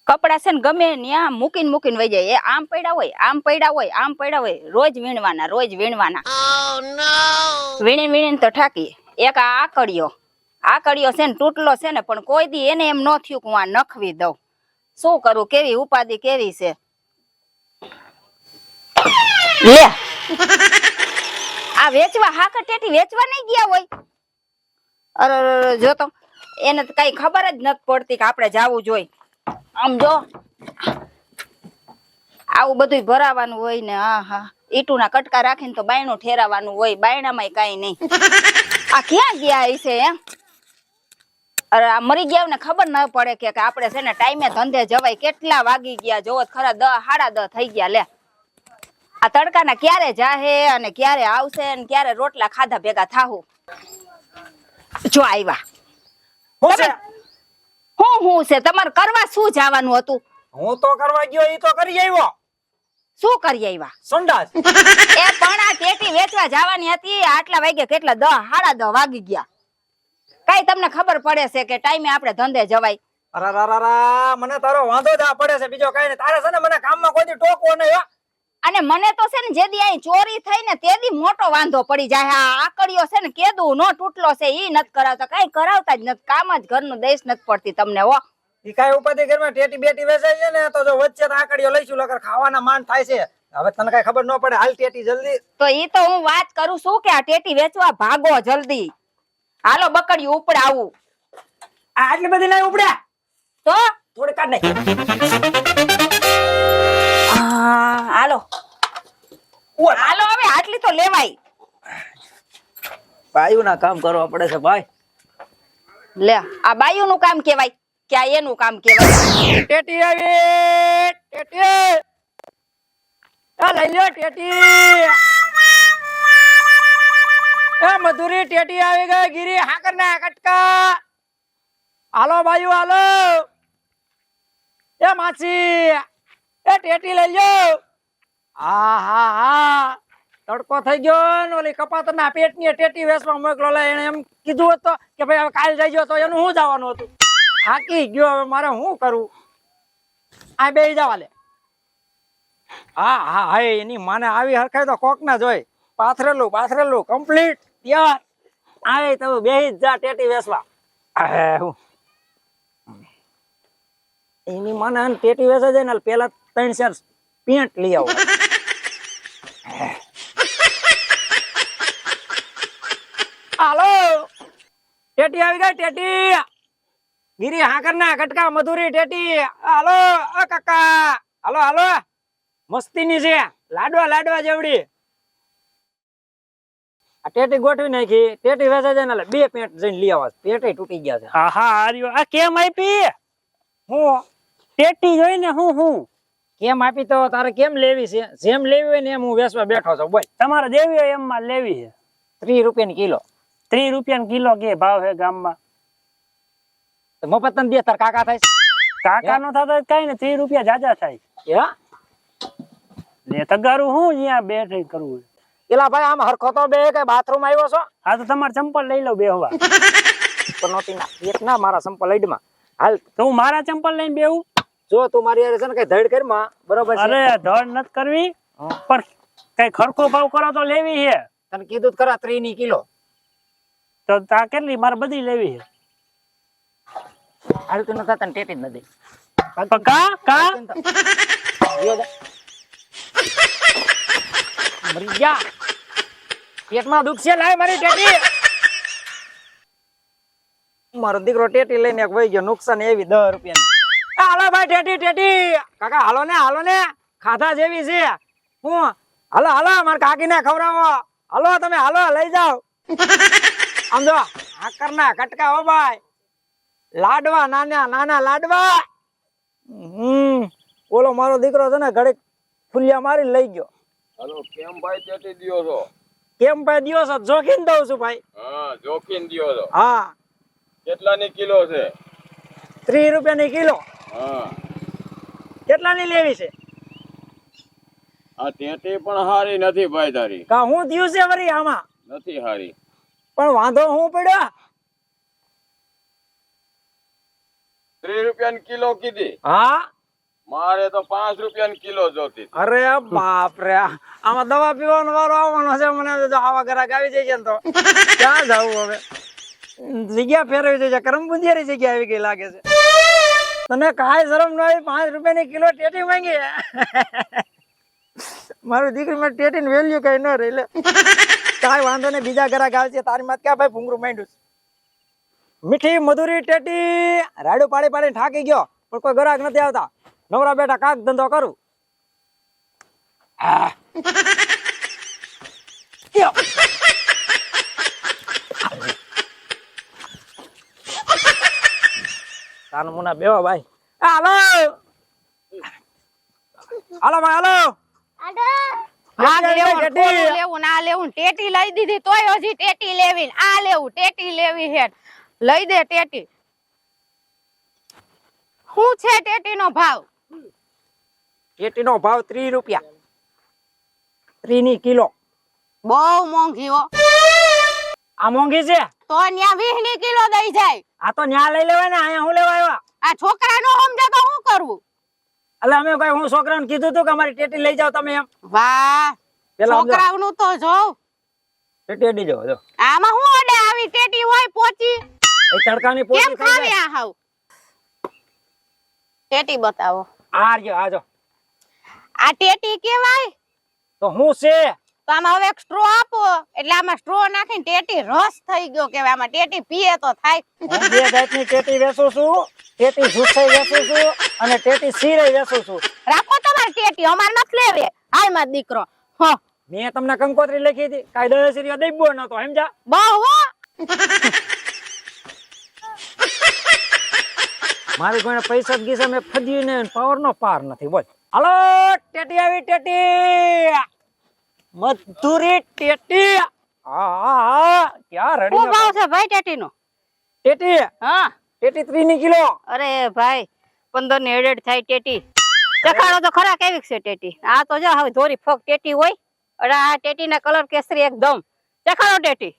કપડા છે ને ગમે ત્યાં મૂકીને મૂકીને વહી જાય. એ આમ પડ્યા હોય, આમ પડ્યા હોય, આમ પડ્યા હોય, રોજ વીણવાના, રોજ વીણવાના. વીણી વીણીને તો ઠાકી. એક આ આકડિયો છે ને તૂટલો છે ને, પણ કોઈ દી એને એમ ન થયું કે હું આ નખવી દઉં. શું કરું, કેવી ઉપાધિ કેવી છે લે. આ વેચવા હાકર ટેટી વેચવા નહીં ગયા હોય. અરે જો તો એને તો કઈ ખબર જ નથી પડતી કે આપણે જાવું જોઈએ. આમ જો આવું બધું ભરાવાનું હોય ને. હા ઈટુના કટકા રાખીને તો બાયણું ઠેરાવાનું હોય. બાયણામાં કઈ નહીં. આ ક્યાં ગયા હશે એમ? અરે આ મરી ગયા ને ખબર ન પડે કે આપણે છે ને ટાઈમે ધંધે જવાય. કેટલા વાગી ગયા જોવો ખરા, 10 સાડા 10 થઈ ગયા લે. આ તડકાના ક્યારે જાહે અને ક્યારે આવશે ને ક્યારે રોટલા ખાધા ભેગા થાહું. જો આવ્યા. હું છે તમારે કરવા શું જવાનું હતું? હું તો કરવા ગયો, ઈ તો કરી આવ્યો. શું કરી આવ્યા? સંડાસ. એ પણ આ ટેટી વેચવા જવાની હતી. આટલા વાગે કેટલા 10 સાડા 10 વાગી ગયા. કઈ તમને ખબર પડે છે કે ટાઈમે આપણે ધંધે જવાય? અરે મને તારો વાંધો જ આ પડે છે, બીજો કઈ નહીં. તારે છે ને મને કામમાં કોઈ દી ટોકવો નહીં હો. અને મને તો છે ને જેદી અહીં ચોરી થઈ ને તેદી મોટો વાંધો પડી જાય. આ આકડિયો છે ને કેદું નો તૂટલો છે ઈ નથી કરાવતા, કઈ કરાવતા જ નથી. કામ જ ઘરનું દેશ નથી પડતી તમને હો. ઈ કઈ ઉપાધિ ઘરમાં ટેટી બેટી વેચાય છે ને તો જો વચ્ચે આકડીઓ લઈશું લગર ખાવાના માંડ થાય છે. હવે તને કઈ ખબર ન પડે. હાલ ટેટી જલ્દી. તો ઈ તો હું વાત કરું છું કે આ ટેટી વેચવા ભાગો જલ્દી. હાલો બકડિયું ઉપડાવું. આટલી બધી નહીં ઉપડ્યા તો થોડી કાઢ નાખ. હાલો હાલો હવે આટલી તો લેવાય. બાયુ ના કામ કરવા પડે છે ભાઈ. લે આ બાયુ નું કામ કેવાય કે આ એનું કામ કેવાય? ટેટી આવી, ટેટી આ લઈ લ્યો ટેટી. એ મધુરી ટેટી આવી ગઈ. ગીરી હાકર ના કટકા. હાલો બાયુ હાલો. એ માછી એ ટેટી લઈ લ્યો. હા તડકો થઈ ગયો ને ઓલી કપાતરના પેટની ટેટી વેચવા મોકલો. લે એને એમ કીધું હતું કે ભાઈ હવે કાલ જઈ ગયો તો એનું શું જવાનું હતું. થાકી ગયો હવે મારે શું કરું. આ બે જવા લે. હા એની માને આવી હરખાય તો કોક ના જોઈ. પાથરેલું કમ્પ્લીટ તૈયાર. આવે તમે બેહી જા ટેટી વેચવા. એની માને ટેટી વેચે જાય ને પેલા 3-4 પેન્ટ લઈ આવો. હાલો ટેટી આવી ગઈ. ટેટી ગીરી હાકર ના કટકા મધુરી ટેટી. હાલો કાકા હાલો મસ્તી ની છે. લાડવા જેવડી. આ ટેટી ગોઠવી નાખી. ટેટી વેચે જાય ને 2 પેન્ટ જઈને લઈ આવા. પેટે તૂટી ગયા છે. આ કેમ આપી? હું ટેટી જોઈને હું કેમ આપી તો તારે કેમ લેવી છે? જેમ લેવી હોય ને એમ હું વેચવા બેઠો છું. બોલ. તમારે દેવી હોય એમ માં લેવી છે. 30 રૂપિયાની કિલો. 30 રૂપિયા કિલો કે ભાવ છે ગામમાં? મફત તને દે તાર કાકા થાય છે. કાકા નો થતો કઈ ને 30 રૂપિયા જાજા થાય. લે તગારું હું જ્યાં બેઠી કરવું. એલા ભાઈ આમ હરખો તો બે કે બાથરૂમ આવ્યો છો? હા તો તમારે ચંપલ લઈ લો બેહવા. પનોતી ના એક ના મારા ચંપલ લઈડમાં. હાલ તો હું મારા ચંપલ લઈને બેહું? જો તું મારી યાર છે ને કઈ ધડ કરમાં બરોબર છે. અરે ધડ નથી કરવી પણ કઈ ખરખો ભાવ કરો તો લેવી છે. તને કીધું ખરા 30 ની કિલો. તો તા કેટલી મારે બધી લેવી છે. હાલ તું નતા તને ટેટી જ નથી. કા મરી ગયા. પેટમાં દુખ છે. લાય મારી ટેટી. મારો દીકરો ટેટી લઈને એક વહી ગયો. નુકસાન એવી 10 રૂપિયાની. હાલો ભાઈ ટેટી કાકા હાલો ને ખાધા જેવી છે. હું હાલો મારા કાકીને ખવડાવો. હાલો તમે હાલો લઈ જાઓ. આમ જો હાકર ના કટકા હો ભાઈ. લાડવા નાના લાડવા. ઓલો મારો દીકરો છે ને ઘડીક ફુલિયા મારી લઈ ગયો. હાલો કેમ ભાઈ ટેટી દિયો છો? કેમ ભાઈ દિયો છો? જોખીને દઉં છું ભાઈ. હા જોખીને દિયો છો. હા કેટલાની કિલો છે? 30 રૂપિયાની કિલો. હા કેટલાની લેવી છે? આ ટેટી પણ હારી નથી ભાઈ તારી. કા હું દિયું છે વરી આમાં? નથી હારી. પણ વાંધો હું પડ્યો? 30 રૂપિયાની કિલો કીધી. હા મારે તો 5 રૂપિયાની કિલો જોતી હતી. અરે બાપ રે, આમાં દવા પીવાનો વારો આવવાનો છે. મને તો આવા ગ્રાહક આવી જાય છે ને તો ક્યાં જવું હવે? જગ્યા ફેરવી છે, કરમ બુંદિયારી જગ્યા આવી ગઈ લાગે છે. તને કાંઈ શરમ ન આવી? 5 રૂપિયાની કિલો ટેટી માંગી. મારું દીકરી માં ટેટી ની વેલ્યુ કઈ ન રહી. લે કાંઈ વાંધો નહીં, બીજા ગ્રાહક આવશે. તારી માત ક્યાં ભાઈ ભૂંગરું માંડ્યું? મીઠી મધુરી ટેટી રાડું પાડી પાડીને થાકી ગયો, પણ કોઈ ગ્રાહક નથી આવતા. નવરા બેઠા કાક ધંધો કરું. યો. તાનું મુના બેહો ભાઈ. હાલો હાલો ભાઈ, હાલો. આ લેવું ખોલું લેવું ના લેવું ટેટી લઈ દીધી તોય હજી ટેટી લેવી આ લેવું ટેટી લેવી હે લઈ દે ટેટી શું છે ટેટી નો ભાવ ટેટી નો ભાવ 30 રૂપિયા. 30 ની કિલો. બહુ મોંઘી હો આ મોંઘી છે તો ન્યા 20 ની કિલો દઈ જાય આ તો ન્યા લઈ લેવાય ને. અહીંયા હું લેવા આવ્યા? આ છોકરા નો સમજે તો શું કરવું એટલે અમે ભાઈ, હું છોકરાને કીધું તું કે અમારી ટેટી લઈ જાવ તમે એમ. વાહ પેલા છોકરા નું તો જોવ ટેટી જો જો આમાં શું અડે આવી ટેટી હોય પોચી એ તડકાની કેમ પોચી થઈ ખાવી જાય. આ હાવ ટેટી બતાવો આ જો આ જો. આ ટેટી કેવાય તો હું છે તો આમાં હવે એક સ્ટ્રો આપો એટલે આમાં સ્ટ્રો નાખીને ટેટી રસ થઈ ગયો કેવાય આમાં ટેટી પીએ તો થાય હું 2 જાતની ટેટી વેચું છું. ટેટી જુસાઈ વેચું છું અને ટેટી સીરાઈ વેચું છું. રાખો તમારી ટેટી અમાર નથી લેવે હાય માર દીકરો હ મેં તમને કંકોત્રી લખી હતી, કાંઈ 10 રૂપિયા દઈ બોલ નતો સમજા. બહુ હો મારી કોઈને પૈસા જ ગીસા મેં ફદ્યું ને પાવર નો પાર નથી. બોલ હાલો ટેટી આવી, ટેટી મધુરી ટેટી. હા ક્યાં રડી શું ભાવ છે ભાઈ ટેટી નો ટેટી. હા ટેટી 3 ની કિલો. અરે ભાઈ 15 ની એડેડ થાય ટેટી ચખાડો તો ખરા કેવી છે ટેટી આ તો જો હવે ધોરી ફક ટેટી હોય અરે આ ટેટી ના કલર કેસરી એકદમ ચખાડો ટેટી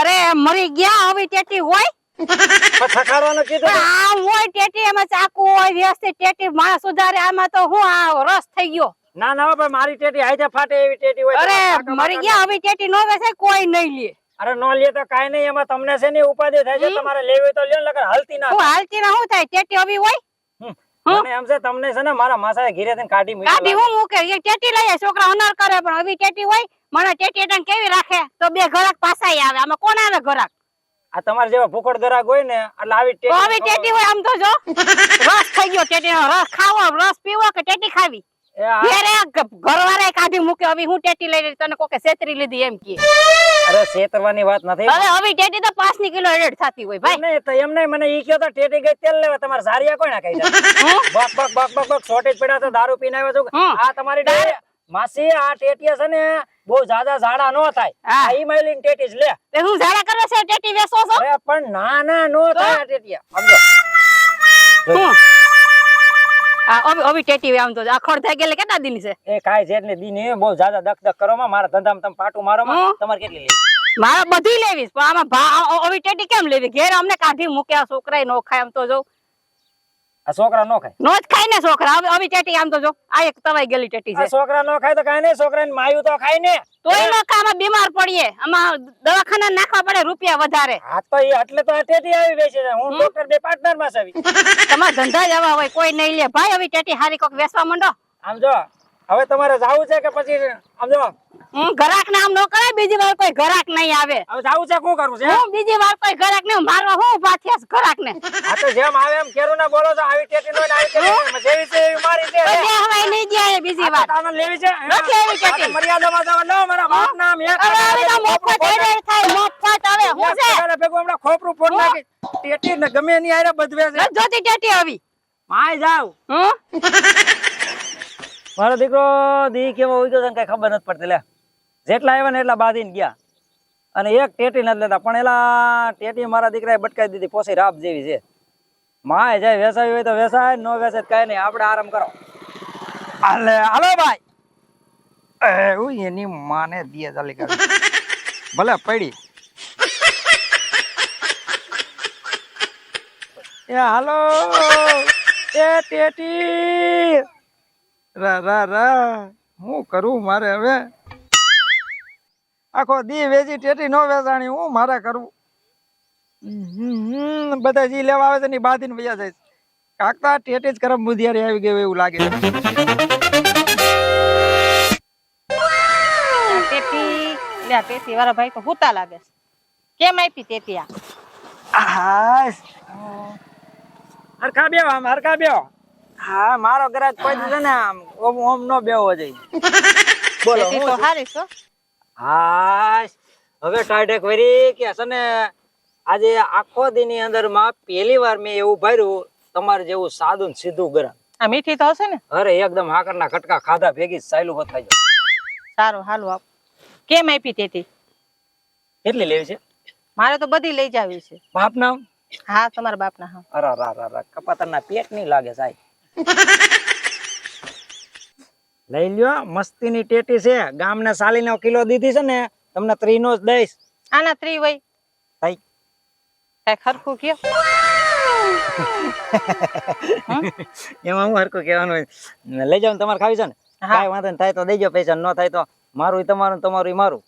અરે મરી ગયા હવે ટેટી હોય છખાડવાનું કીધું ને. આ હોય ટેટી એમાં ચાકુ હોય વ્યવસ્થિત ટેટી માણસ સુધારે આમાં તો હું આ રસ થઈ ગયો ના ના ભાઈ, મારી ટેટી હાઈતે ફાટે એવી ટેટી હોય. અરે મરી ગયા હવે ટેટી નો વેચાય કોઈ નહીં લે અરે નો લે તો કાઈ નહીં, એમાં તમને છે ને ઉપાધિ થાય છે. તમારે લેવી તો લ્યો, નકર હાલતી ના હું હાલતી ના હું થાય ટેટી હવે હોય મને એમ છે તમને છે ને મારા માસાએ ઘીરે થઈને કાઢી મૂકી. કાઢી હું મૂકે એ ટેટી લઈએ છોકરા અનર કરે પણ હવે ટેટી હોય મને ટેટી એટન કેવી રાખે તો બે ઘરાક પાસાય આવે આમાં કોણ આવે ઘરાક આ તમારે જેવા ભૂખડ ગરાક હોય ને એટલે આવી તો હવે ટેટી હોય આમ તો જો રસ થઈ ગયો ટેટી નો રસ ખાવો રસ પીવો કે ટેટી ખાવી ઘરે ઘરવાળાએ કાઢી મૂકે હવે હું ટેટી લઈ તને કોકે છેતરી લીધી એમ કે અરે છેતરવાની વાત નથી. હવે ટેટી તો 5 ની કિલો એડ થતી હોય ભાઈ નહીં તો એમ નહીં, મને ઈ કયો તો ટેટી ગઈ તેલ લેવા. તમારે ઝારિયા કોણ કહી દે? બક બક બક બક બક શોર્ટેજ પડ્યા તો દારૂ પીને આવ્યો છું. આ તમારી માસી આ ટેટીયા છે ને બહુ જાજા ઝાડા નો થાય. આ ઈ માઈલીન ટેટી જ લે. તે હું ઝાડા કરે છે ટેટી વેસો છો અરે પણ ના ના નો થાય આ ટેટીયા. સમજો આ હવે ટેટી આમ તો આખડ થઈ ગયેલે કેટલા દિન છે એ કાઈ જેટલી દી ને બહુ જાજા દક દક કરો માં. મારા ધંધામાં તમે પાટું મારો માં. તમારે કેટલી લેવી? મારે બધી લેવી પણ આમાં હવે ટેટી કેમ લેવી ઘેર અમને કાઢી મૂક્યા છોકરાય નો ખાય આમ તો જો આ છોકરા નો ખાય. નો જ ખાય ને છોકરા હવે ટેટી આમ તો જો આ એક તવાઈ ગયેલી ટેટી આ છે છોકરા નો ખાય તો કાઈ નહીં, છોકરાને માયું તો ખાય ને. તોય નો ખામાં બીમાર પડીએ આમાં દવાખાના નાખવા પડે રૂપિયા વધારે હા તો એ એટલે તો આ ટેટી આવી બેસી છે. હું ડોક્ટર બે પાર્ટનર માં છે. તમારા ધંધા જ આવા હોય કોઈ નહીં લે ભાઈ હવે ટેટી હારી કોક વેચવા માંડો આમ જો હવે તમારે જાવું છે કે પછી આમ જો ઘરાક નામ નો કરે બીજી વાર કોઈ ઘરાક નહીં આવે હવે જાવું છે, શું કરવું છે? હું બીજી વાર કોઈ ઘરાક ને મારવા હું ઉભા થયા છે ઘરાક ને આ તો જેમ આવે એમ કેરું ના બોલો છો. આવી ટેટી નો ને આવી ટેટી જેવી છે એવી મારી છે. બે હવાઈ નહીં જાય બીજી વાર તાને લેવી છે? નથી આવી ટેટી. આ તો મર્યાદામાં જાવ. લો મારા બાપ નામ એક હવે હવે તો મફત હેડે થાય મફત હવે હું છે ભેગું હમણાં ખોપરું ફોડ નાખી. ટેટી ને ગમે એની હારે બધવે છે. નથી જોતી ટેટી આવી માય જાવ. મારો દીકરો દી કેવો હોય તો કઈ ખબર નથી પડતી. લે જેટલા આવ્યા ને એટલા બાંધીને ગયા અને એક ટેટી નથી લેતા. પણ એલા ટેટી મારા દીકરાએ બટકાઈ દીધી. પોસી રાપ જેવી છે. માય જાય વેસાવી હોય તો વેસાય, નો વેસે કઈ નહીં. આપણે આરામ કરો. હાલે હાલો ભાઈ. એની માને દિયે ચાલી કરી ભલે પડી. એ હાલો એ ટેટી રા રા રા હું કરું મારે હવે આખો દી વેચી ટેટી નો વેચાણી હું મારે કરવું બધા જી લેવા આવે છે ની બાંધીને વયા જાય છે. કાકા ટેટી જ કરમ બુધિયારી આવી ગઈ એવું લાગે છે. ટેટી વાળા ભાઈ તો હુતા લાગે છે. કેમ આપી ટેટી આ? હાશ. હરખા બેહો આમ હરખા બેહો. હા મારો ગ્રાહક કોઈ છે ને આમ ઓમ ઓમ નો બેહવો જોઈએ. બોલો ટેટી તો હારી છો. હાશ. હવે ટાઢક વરી કે છે ને આજે આખો દી ની અંદર માં પહેલી વાર મેં એવું ભર્યું તમારે જેવું સાદું ને સીધું ગરમ. આ મીઠી તો હશે ને? અરે એકદમ હાકરના કટકા ખાધા ભેગી સાયલું હોત થઈ જાય. સારું હાલો આપ. કેમ આપી ટેટી? કેટલી લેવી છે? મારે તો બધી લઈ જાવી છે. બાપ નામ? હા તમારા બાપના. હા અરે રા રા રા કપાતરના પેટ નહીં લાગે સાહેબ. લઈ લ્યો મસ્તીની ટેટી છે ગામને સાલીનો કિલો દીધી છે ને તમને 3 નો જ દઈશ. આના 3 વય થઈ કઈ ખરખું કયો. એમાં હું હરકું કહેવાનું હોય. લઈ જાવ ને તમારે ખાવી છે ને હા. કાંઈ વાંધો નહીં થાય તો દેજો પૈસા ન થાય તો મારું તમારું તમારું મારું.